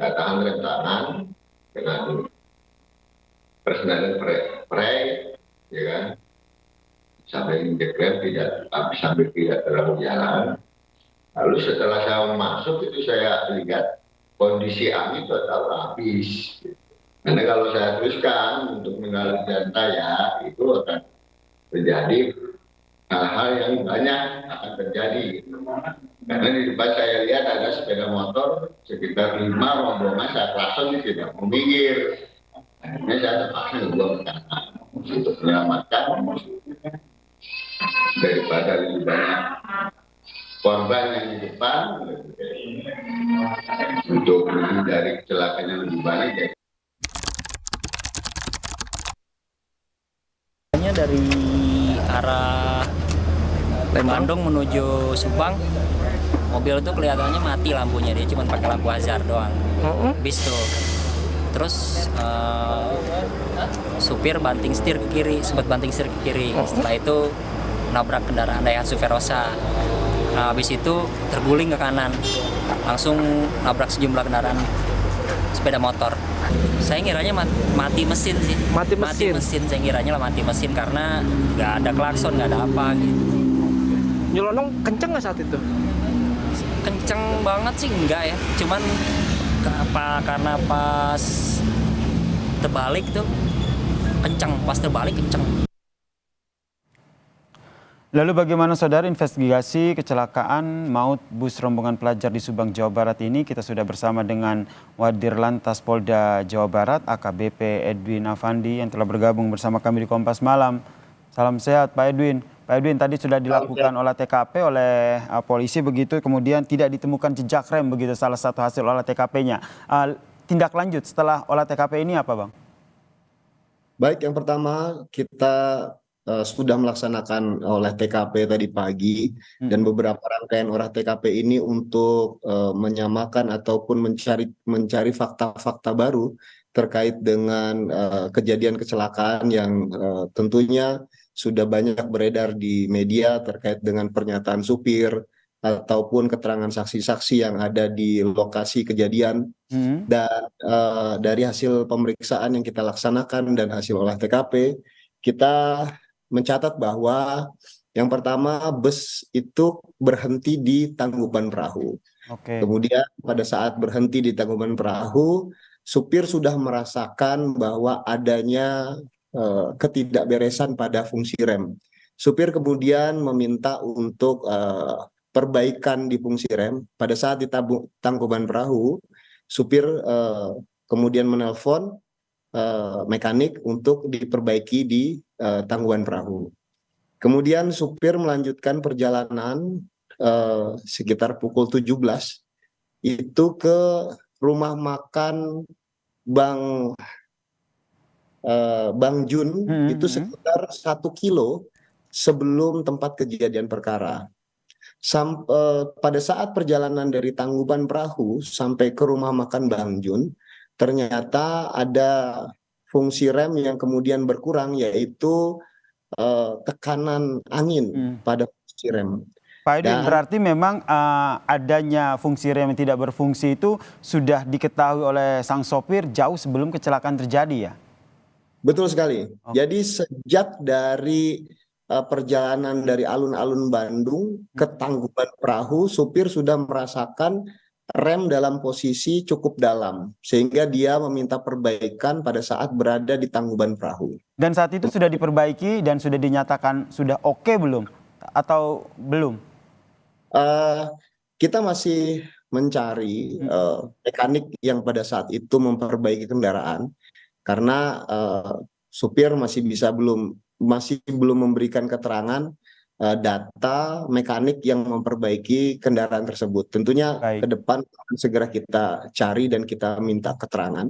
nggak tahan rem tangan dengan personel prei, ya kan, sampai injek rem sambil tidak terlalu jalan. Lalu setelah saya masuk itu saya lihat kondisi angin total habis. Karena kalau saya teruskan untuk mengalami jalan raya itu akan terjadi hal-hal yang banyak akan terjadi. Karena di depan saya lihat ada sepeda motor sekitar 5 rombongan, saya klakson tidak mau minggir. Akhirnya saya terpaksa ngebuang ke kanan untuk menyelamatkan daripada lebih banyak korban yang di depan untuk menghindari kecelakaan yang lebih banyak. Dari arah Bandung menuju Subang, mobil itu kelihatannya mati lampunya, dia cuma pakai lampu hazard doang. Bis tuh. Terus supir banting setir ke kiri, sempat banting setir ke kiri. Setelah itu nabrak kendaraan Daihatsu Verosa. Nah, habis itu terguling ke kanan, langsung nabrak sejumlah kendaraan sepeda motor. Saya ngiranya mati mesin sih. Mati mesin, saya ngiranya lah mati mesin karena nggak ada klakson, nggak ada apa gitu. Nyelonong kenceng nggak saat itu? Kenceng banget sih enggak ya, cuman karena pas terbalik tuh kenceng, pas terbalik kenceng. Lalu bagaimana saudara investigasi kecelakaan maut bus rombongan pelajar di Subang, Jawa Barat ini? Kita sudah bersama dengan Wadir Lantas Polda Jawa Barat AKBP Edwin Afandi yang telah bergabung bersama kami di Kompas Malam. Salam sehat Pak Edwin. Pak Edwin, tadi sudah dilakukan olah TKP oleh polisi begitu, kemudian tidak ditemukan jejak rem begitu salah satu hasil olah TKP-nya. Tindak lanjut setelah olah TKP ini apa Bang? Baik, yang pertama kita sudah melaksanakan olah TKP tadi pagi dan beberapa rangkaian olah TKP ini untuk menyamakan ataupun mencari fakta-fakta baru terkait dengan kejadian kecelakaan yang tentunya sudah banyak beredar di media terkait dengan pernyataan supir ataupun keterangan saksi-saksi yang ada di lokasi kejadian. Dan dari hasil pemeriksaan yang kita laksanakan dan hasil olah TKP, kita mencatat bahwa yang pertama bus itu berhenti di Tangkuban Perahu. Kemudian pada saat berhenti di Tangkuban Perahu, supir sudah merasakan bahwa adanya ketidakberesan pada fungsi rem. Supir kemudian meminta untuk perbaikan di fungsi rem. Pada saat di Tangkuban Perahu, supir kemudian menelpon mekanik untuk diperbaiki di Tangkuban Perahu. Kemudian supir melanjutkan perjalanan sekitar pukul 17 itu ke rumah makan Bang Jun, itu sekitar 1 kilo sebelum tempat kejadian perkara. Pada saat perjalanan dari Tangkuban Perahu sampai ke rumah makan Bang Jun, ternyata ada fungsi rem yang kemudian berkurang, yaitu tekanan angin pada fungsi rem. Pak Edwin, berarti memang adanya fungsi rem yang tidak berfungsi itu sudah diketahui oleh sang sopir jauh sebelum kecelakaan terjadi ya? Betul sekali. Jadi sejak dari perjalanan dari alun-alun Bandung ke Tangkuban Perahu, supir sudah merasakan rem dalam posisi cukup dalam, sehingga dia meminta perbaikan pada saat berada di Tangkuban Perahu. Dan saat itu sudah diperbaiki dan sudah dinyatakan sudah oke belum? Atau belum? Kita masih mencari mekanik yang pada saat itu memperbaiki kendaraan, karena supir masih belum memberikan keterangan data mekanik yang memperbaiki kendaraan tersebut. Tentunya ke depan akan segera kita cari dan kita minta keterangan.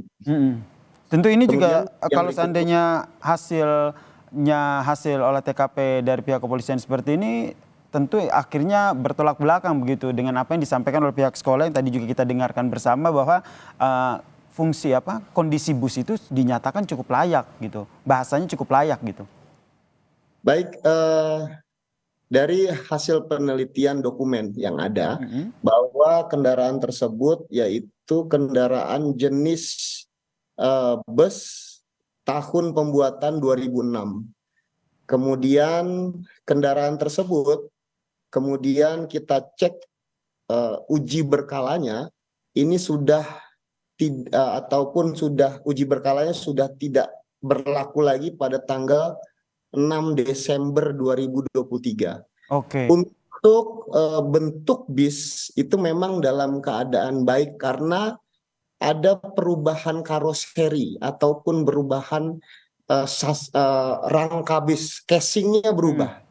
Tentu ini Kemudian juga kalau seandainya hasil olah TKP dari pihak kepolisian seperti ini, tentu akhirnya bertolak belakang begitu dengan apa yang disampaikan oleh pihak sekolah yang tadi juga kita dengarkan bersama bahwa kondisi bus itu dinyatakan cukup layak gitu, bahasanya cukup layak gitu. Baik, dari hasil penelitian dokumen yang ada, bahwa bahwa kendaraan tersebut yaitu kendaraan jenis bus tahun pembuatan 2006. Kemudian kendaraan tersebut kemudian kita cek uji berkalanya ini sudah uji berkalanya sudah tidak berlaku lagi pada tanggal 6 Desember 2023. Oke. Untuk bentuk bis itu memang dalam keadaan baik karena ada perubahan karoseri ataupun perubahan rangka bis, casingnya berubah.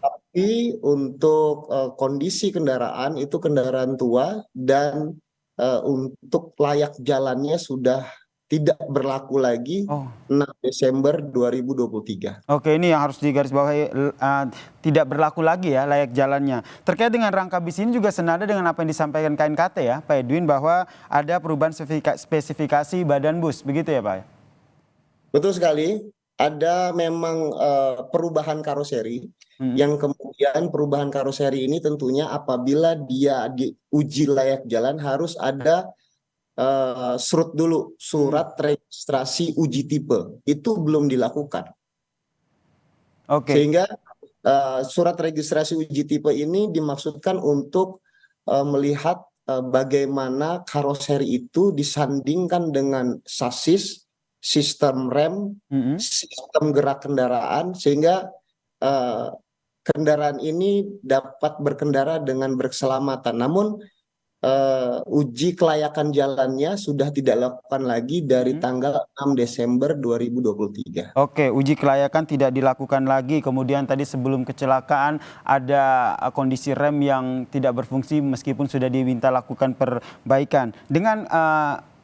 Tapi untuk kondisi kendaraan itu kendaraan tua dan untuk layak jalannya sudah tidak berlaku lagi 6 Desember 2023. Oke, ini yang harus digarisbawahi, tidak berlaku lagi ya layak jalannya. Terkait dengan rangka bis ini juga senada dengan apa yang disampaikan KNKT ya Pak Edwin, bahwa ada perubahan spesifikasi badan bus, begitu ya Pak? Betul sekali, ada memang perubahan karoseri yang kemudian perubahan karoseri ini tentunya apabila dia diuji layak jalan harus ada SRUT dulu, surat registrasi uji tipe, itu belum dilakukan. Sehingga surat registrasi uji tipe ini dimaksudkan untuk melihat bagaimana karoseri itu disandingkan dengan sasis, sistem rem, sistem gerak kendaraan, sehingga kendaraan ini dapat berkendara dengan berkeselamatan. Namun uji kelayakan jalannya sudah tidak dilakukan lagi dari tanggal 6 Desember 2023. Oke, uji kelayakan tidak dilakukan lagi. Kemudian tadi sebelum kecelakaan ada kondisi rem yang tidak berfungsi meskipun sudah diminta lakukan perbaikan. Dengan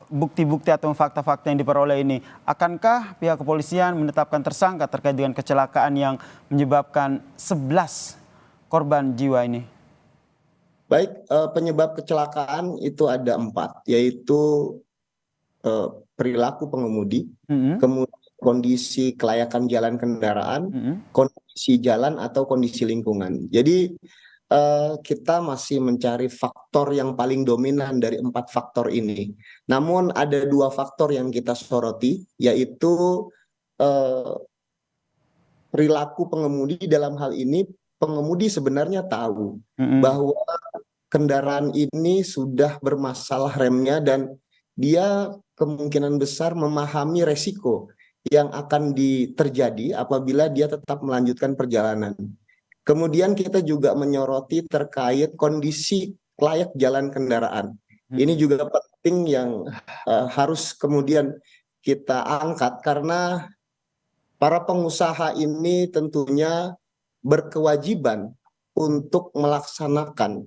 bukti-bukti atau fakta-fakta yang diperoleh ini, akankah pihak kepolisian menetapkan tersangka terkait dengan kecelakaan yang menyebabkan 11 korban jiwa ini? Baik, penyebab kecelakaan itu ada 4, yaitu perilaku pengemudi, kemudian kondisi kelayakan jalan kendaraan, kondisi jalan atau kondisi lingkungan. Jadi kita masih mencari faktor yang paling dominan dari 4 faktor ini. Namun ada 2 faktor yang kita soroti, yaitu perilaku pengemudi. Dalam hal ini pengemudi sebenarnya tahu bahwa kendaraan ini sudah bermasalah remnya dan dia kemungkinan besar memahami resiko yang akan terjadi apabila dia tetap melanjutkan perjalanan. Kemudian kita juga menyoroti terkait kondisi layak jalan kendaraan. Ini juga penting yang harus kemudian kita angkat karena para pengusaha ini tentunya berkewajiban untuk melaksanakan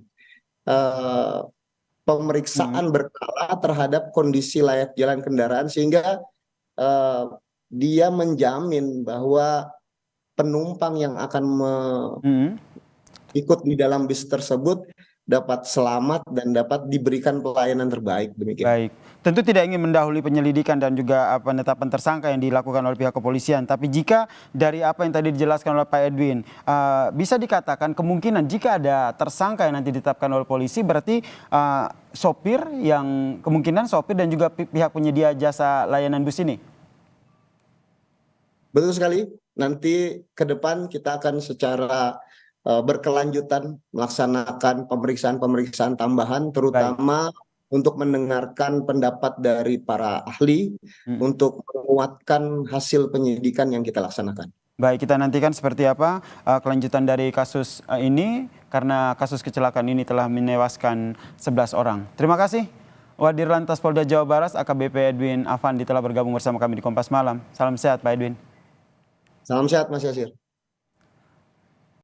pemeriksaan berkala terhadap kondisi layak jalan kendaraan sehingga dia menjamin bahwa penumpang yang akan ikut di dalam bis tersebut dapat selamat dan dapat diberikan pelayanan terbaik. Demikian. Baik, tentu tidak ingin mendahului penyelidikan dan juga penetapan tersangka yang dilakukan oleh pihak kepolisian. Tapi jika dari apa yang tadi dijelaskan oleh Pak Edwin, bisa dikatakan kemungkinan jika ada tersangka yang nanti ditetapkan oleh polisi, berarti sopir yang kemungkinan sopir dan juga pihak penyedia jasa layanan bus ini. Betul sekali. Nanti ke depan kita akan secara berkelanjutan melaksanakan pemeriksaan-pemeriksaan tambahan, terutama untuk mendengarkan pendapat dari para ahli untuk menguatkan hasil penyidikan yang kita laksanakan. Baik, kita nantikan seperti apa kelanjutan dari kasus ini, karena kasus kecelakaan ini telah menewaskan 11 orang. Terima kasih Wadir Lantas Polda Jawa Barat AKBP Edwin Afandi telah bergabung bersama kami di Kompas Malam. Salam sehat Pak Edwin. Salam sehat Mas Yasir.